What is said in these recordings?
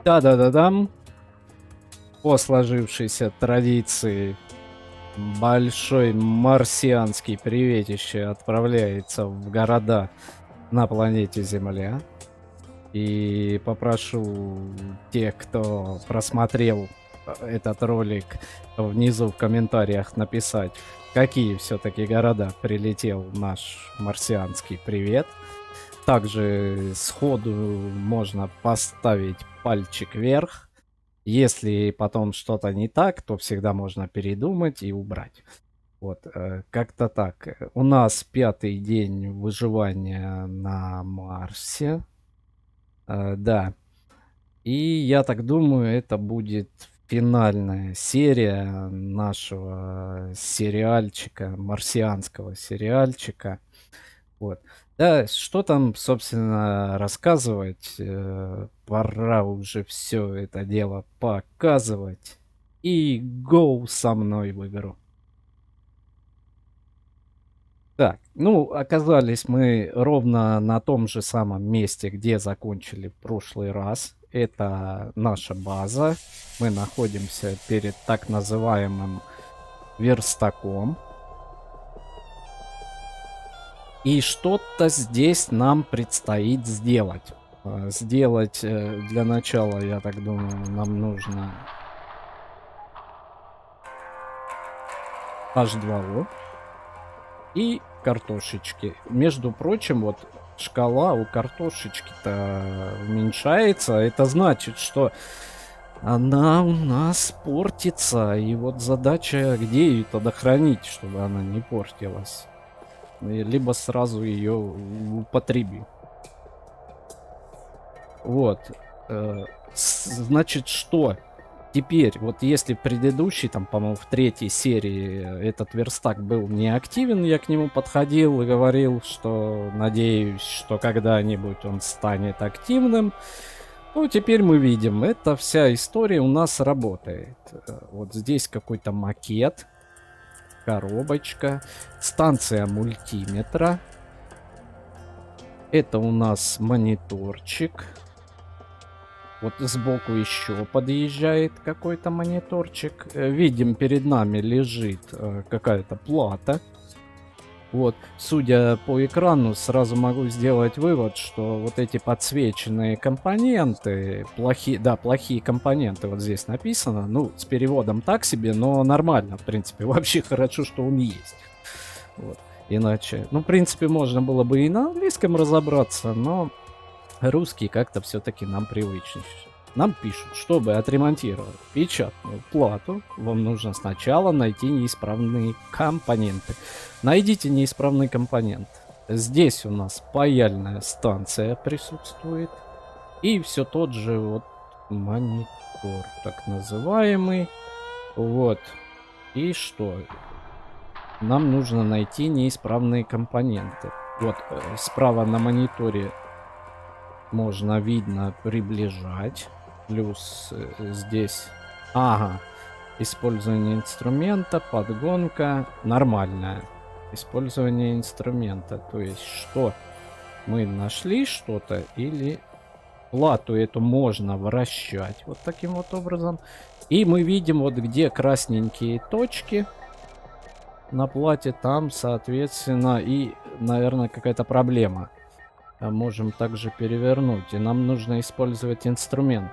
Да-да-да-дам. По сложившейся традиции большой марсианский приветище отправляется в города на планете Земля. И попрошу тех, кто просмотрел этот ролик, внизу в комментариях написать, в какие все-таки города прилетел наш марсианский привет. Также сходу можно поставить пальчик вверх. Если потом что-то не так, то всегда можно передумать и убрать. Вот, как-то так. У нас пятый день выживания на Марсе. Да. И я так думаю, это будет финальная серия нашего сериальчика, марсианского сериальчика. Вот. Да, что там, собственно, рассказывать? Пора уже все это дело показывать. И гоу со мной в игру. Так, ну, оказались мы ровно на том же самом месте, где закончили в прошлый раз. Это наша база. Мы находимся перед так называемым верстаком. И что-то здесь нам предстоит сделать. Сделать для начала, я так думаю, нам нужно H2O и картошечки. Между прочим, вот шкала у картошечки-то уменьшается. Это значит, что она у нас портится. И вот задача, где ее тогда хранить, чтобы она не портилась. Либо сразу ее употребим. Вот. Значит, что? Теперь, вот если предыдущий, там, по-моему, в третьей серии этот верстак был неактивен, я к нему подходил и говорил, что надеюсь, что когда-нибудь он станет активным. Ну, теперь мы видим, эта вся история у нас работает. Вот здесь какой-то макет, коробочка, станция мультиметра. Это у нас мониторчик. Вот сбоку еще подъезжает какой-то мониторчик. Видим, перед нами лежит какая-то плата. Вот, судя по экрану, сразу могу сделать вывод, что вот эти подсвеченные компоненты, плохие, да, плохие компоненты, вот здесь написано, ну, с переводом так себе, но нормально, в принципе, вообще хорошо, что он есть. Вот. Иначе, ну, в принципе, можно было бы и на английском разобраться, но русский как-то все-таки нам привычнее. Нам пишут, чтобы отремонтировать печатную плату, вам нужно сначала найти неисправные компоненты. Найдите неисправный компонент. Здесь у нас паяльная станция присутствует. И все тот же вот монитор, так называемый. Вот. И что? Нам нужно найти неисправные компоненты. Вот справа на мониторе можно видно приближать. Плюс здесь, ага, использование инструмента, подгонка нормальная. Использование инструмента, то есть что? Мы нашли что-то или плату эту можно вращать вот таким вот образом. И мы видим вот где красненькие точки на плате, там соответственно и, наверное, какая-то проблема. Можем также перевернуть, и нам нужно использовать инструмент.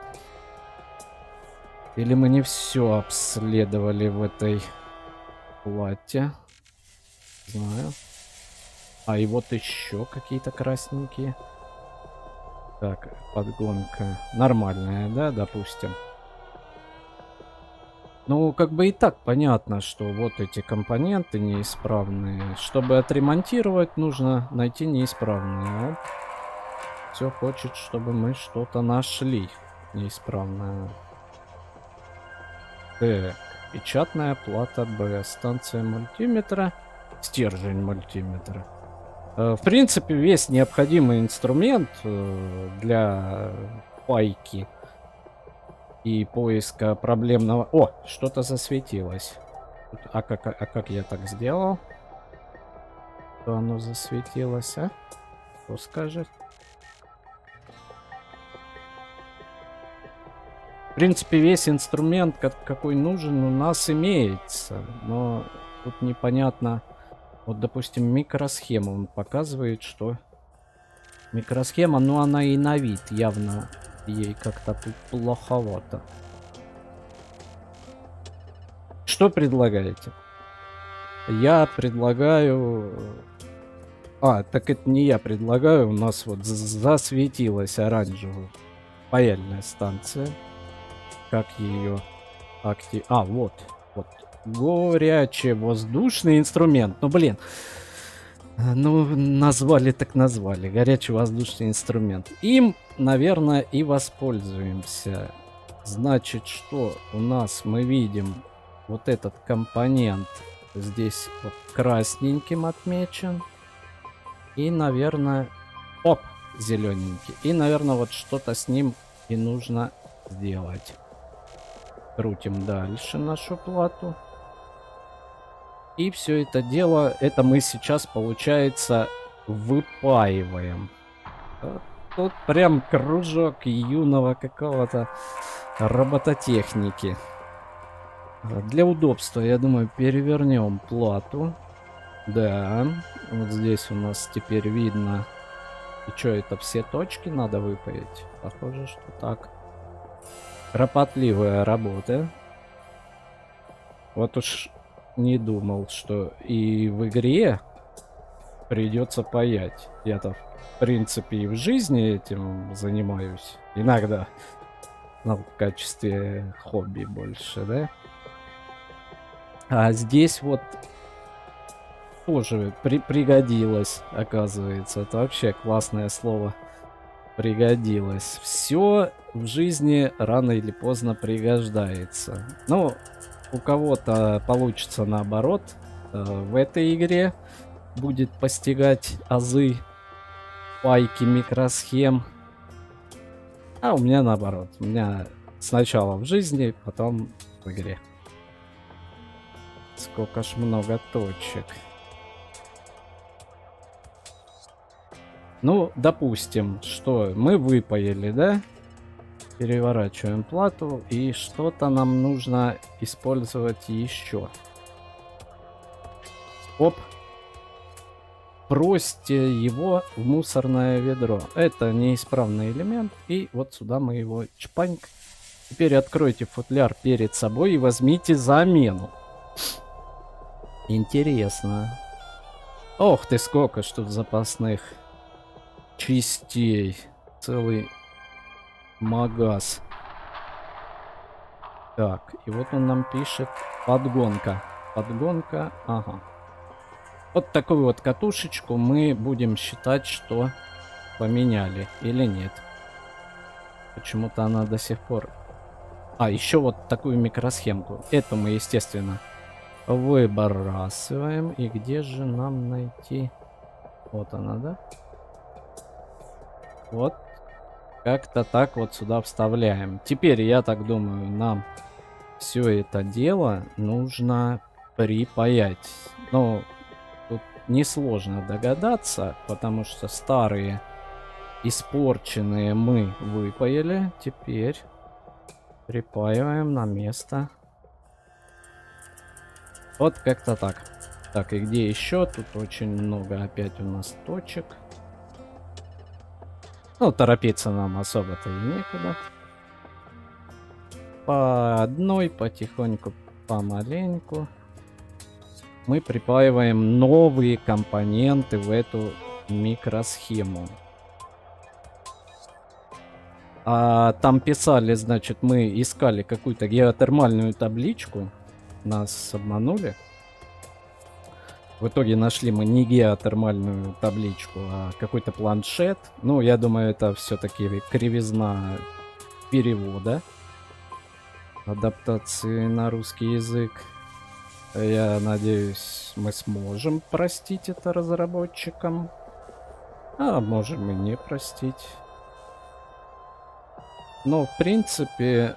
Или мы не все обследовали в этой плате? Знаю. А и вот еще какие-то красненькие. Так, подгонка нормальная, да, допустим. Ну, как бы и так понятно, что вот эти компоненты неисправные. Чтобы отремонтировать, нужно найти неисправные. Все хочет, чтобы мы что-то нашли неисправное. Так, печатная плата Б, станция мультиметра, стержень мультиметра. В принципе, весь необходимый инструмент для пайки и поиска проблемного... О, что-то засветилось. А как я так сделал? Что оно засветилось, а? Кто скажет? В принципе, весь инструмент, какой нужен, у нас имеется. Но тут непонятно. Вот, допустим, микросхему он показывает, что микросхема, ну она и на вид явно ей как-то тут плоховато. Что предлагаете? Я предлагаю... так это не я предлагаю, у нас вот засветилась оранжевая паяльная станция. Как ее вот. Горячий воздушный инструмент. Ну, блин. Ну, назвали так назвали. Горячий воздушный инструмент. Им, наверное, и воспользуемся. Значит, что у нас мы видим вот этот компонент здесь вот красненьким отмечен. И, наверное, зелененький. И, наверное, вот что-то с ним и нужно сделать. Крутим дальше нашу плату. И все это дело, это мы сейчас, получается, выпаиваем. Тут прям кружок юного какого-то робототехники. Для удобства, я думаю, перевернем плату. Да, вот здесь у нас теперь видно. И что, это все точки надо выпаять? Похоже, что так. Кропотливая работа. Вот уж не думал, что и в игре придется паять. Я-то, в принципе, и в жизни этим занимаюсь. Иногда. Ну, в качестве хобби больше, да? А здесь вот тоже пригодилось, оказывается. Это вообще классное слово. Пригодилось. Все в жизни рано или поздно пригождается. Ну, у кого-то получится наоборот. В этой игре будет постигать азы пайки микросхем. А у меня наоборот. У меня сначала в жизни, потом в игре. Сколько ж много точек. Ну, допустим, что мы выпаяли, да? Переворачиваем плату, и что-то нам нужно использовать еще. Оп. Бросьте его в мусорное ведро. Это неисправный элемент, и вот сюда мы его чпаньк. Теперь откройте футляр перед собой и возьмите замену. Интересно. Ох ты, сколько ж тут запасных частей. Целый магаз. Так, и вот он нам пишет подгонка. Подгонка, ага. Вот такую вот катушечку мы будем считать, что поменяли или нет. Почему-то она до сих пор... еще вот такую микросхемку. Эту мы, естественно, выбрасываем. И где же нам найти? Вот она, да? Вот. Как-то так вот сюда вставляем. Теперь, я так думаю, нам все это дело нужно припаять. Но тут несложно догадаться, потому что старые испорченные мы выпаяли. Теперь припаиваем на место. Вот как-то так. Так, и где еще? Тут очень много опять у нас точек. Ну, торопиться нам особо-то и некуда. По одной, потихоньку, помаленьку. Мы припаиваем новые компоненты в эту микросхему. Там писали, значит, мы искали какую-то геотермальную табличку. Нас обманули. В итоге нашли мы не геотермальную табличку, а какой-то планшет. Ну, я думаю, это все-таки кривизна перевода. Адаптации на русский язык. Я надеюсь, мы сможем простить это разработчикам. А можем и не простить. Но, в принципе,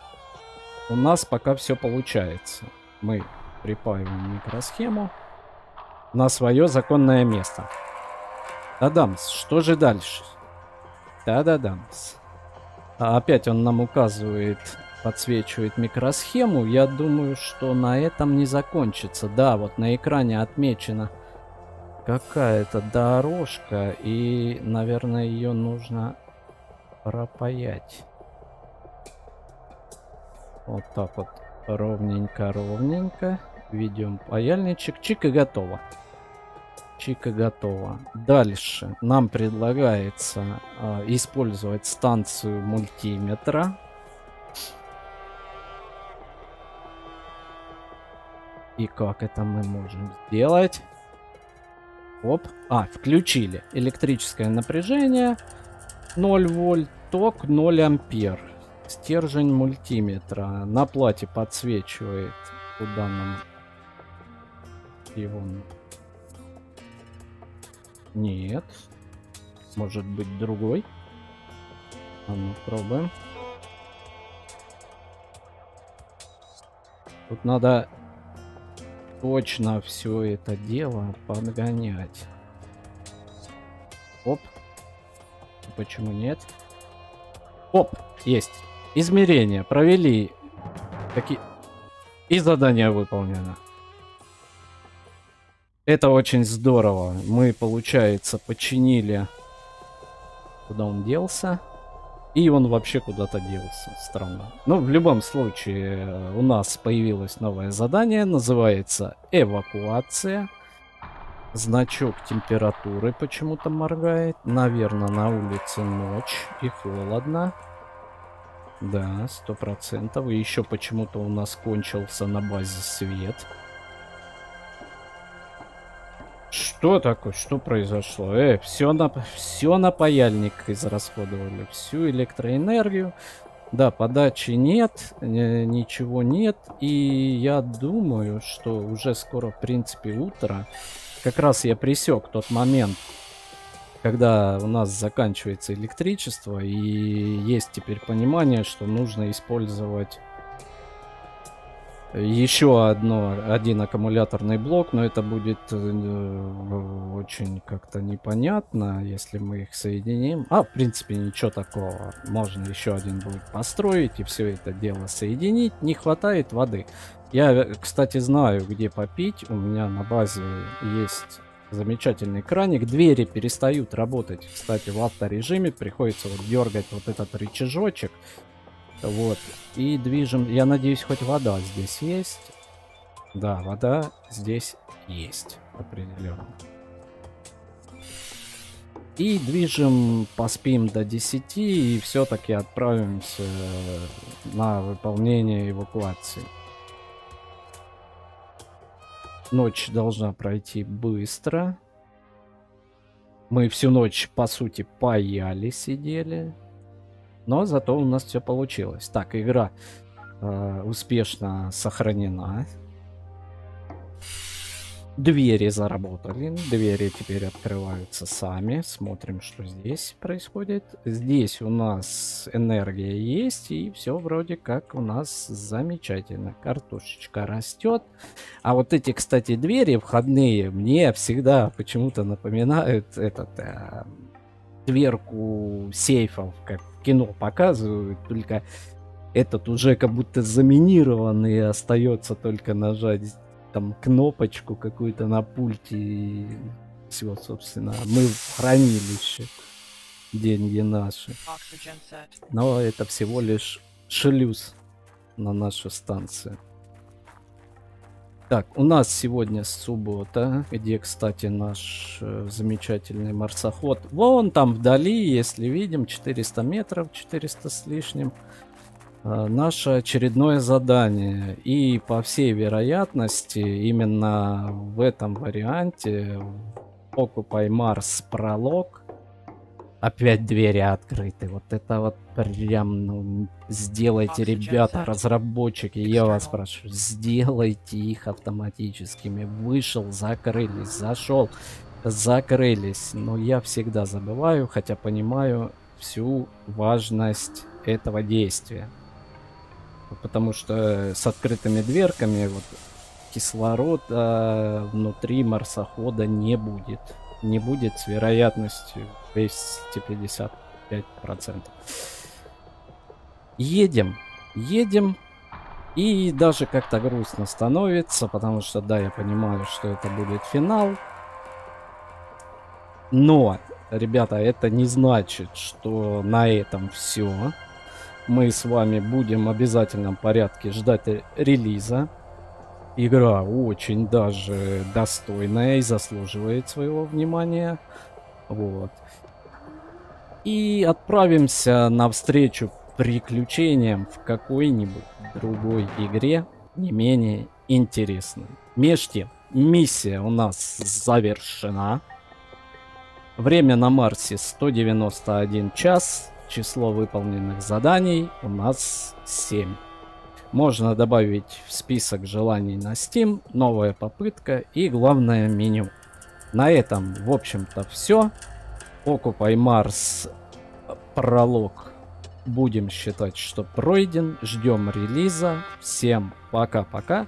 у нас пока все получается. Мы припаиваем микросхему на свое законное место. Тадамс, что же дальше? Та-да-дамс. Опять он нам указывает подсвечивает микросхему. Я думаю, что на этом не закончится. Да, вот на экране отмечена какая-то дорожка, и, наверное, ее нужно пропаять. Вот так вот, ровненько-ровненько. Ведем паяльничек. Чик, и готово. Чик, и готово. Дальше нам предлагается использовать станцию мультиметра. И как это мы можем сделать? Оп. Включили. Электрическое напряжение 0 вольт, ток 0 ампер. Стержень мультиметра. На плате подсвечивает, куда нам его... Нет. Может быть другой. А ну, пробуем. Тут надо точно все это дело подгонять. Оп. Почему нет? Оп, есть. Измерения провели. Такие... И задание выполнено. Это очень здорово. Мы, получается, починили... Куда он делся? И он вообще куда-то делся. Странно. Но в любом случае у нас появилось новое задание. Называется эвакуация. Значок температуры почему-то моргает. Наверное, на улице ночь и холодно. Да, 100%. И еще почему-то у нас кончился на базе свет. Что такое? Что произошло? Все на паяльник израсходовали. Всю электроэнергию. Да, подачи нет, ничего нет. И я думаю, что уже скоро, в принципе, утро. Как раз я пресек тот момент, когда у нас заканчивается электричество. И есть теперь понимание, что нужно использовать еще один аккумуляторный блок, но это будет очень как-то непонятно, если мы их соединим. В принципе, ничего такого. Можно еще один будет построить и все это дело соединить. Не хватает воды. Я, кстати, знаю, где попить. У меня на базе есть замечательный краник. Двери перестают работать, кстати, в авторежиме. Приходится вот дергать вот этот рычажочек. Вот. И движем. Я надеюсь, хоть вода здесь есть. Да, вода здесь есть. Определенно. И движем, поспим до 10 и все-таки отправимся на выполнение эвакуации. Ночь должна пройти быстро. Мы всю ночь, по сути, паяли, сидели. Но зато у нас все получилось. Так, игра успешно сохранена. Двери заработали. Двери теперь открываются сами. Смотрим, что здесь происходит. Здесь у нас энергия есть. И все вроде как у нас замечательно. Картошечка растет. А вот эти, кстати, двери входные мне всегда почему-то напоминают дверку сейфов, как в кино показывают. Только этот уже как будто заминирован, и остается только нажать там кнопочку какую-то на пульте, и все, собственно, мы в хранилище, деньги наши. Но это всего лишь шлюз на нашу станцию. Так, у нас сегодня суббота, где, кстати, наш замечательный марсоход. Вон там вдали, если видим, 400 метров, 400 с лишним. Наше очередное задание. И по всей вероятности, именно в этом варианте Occupy Mars пролог. Опять двери открыты. Вот это вот прям, ну, сделайте, ребята, разработчики, я вас прошу, сделайте их автоматическими. Вышел, закрылись, зашел, закрылись. Но я всегда забываю, хотя понимаю всю важность этого действия. Потому что с открытыми дверками вот кислорода внутри марсохода не будет. Не будет с вероятностью 255%. Едем. Едем. И даже как-то грустно становится, потому что, да, я понимаю, что это будет финал. Но, ребята, это не значит, что на этом все. Мы с вами будем в обязательном порядке ждать релиза. Игра очень даже достойная и заслуживает своего внимания. Вот. И отправимся навстречу приключениям в какой-нибудь другой игре, не менее интересной. Меж тем, миссия у нас завершена. Время на Марсе 191 час. Число выполненных заданий у нас 7. Можно добавить в список желаний на Steam, новая попытка и главное меню. На этом, в общем-то, все. Occupy Mars пролог будем считать, что пройден. Ждем релиза. Всем пока-пока.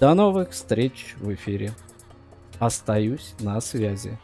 До новых встреч в эфире. Остаюсь на связи.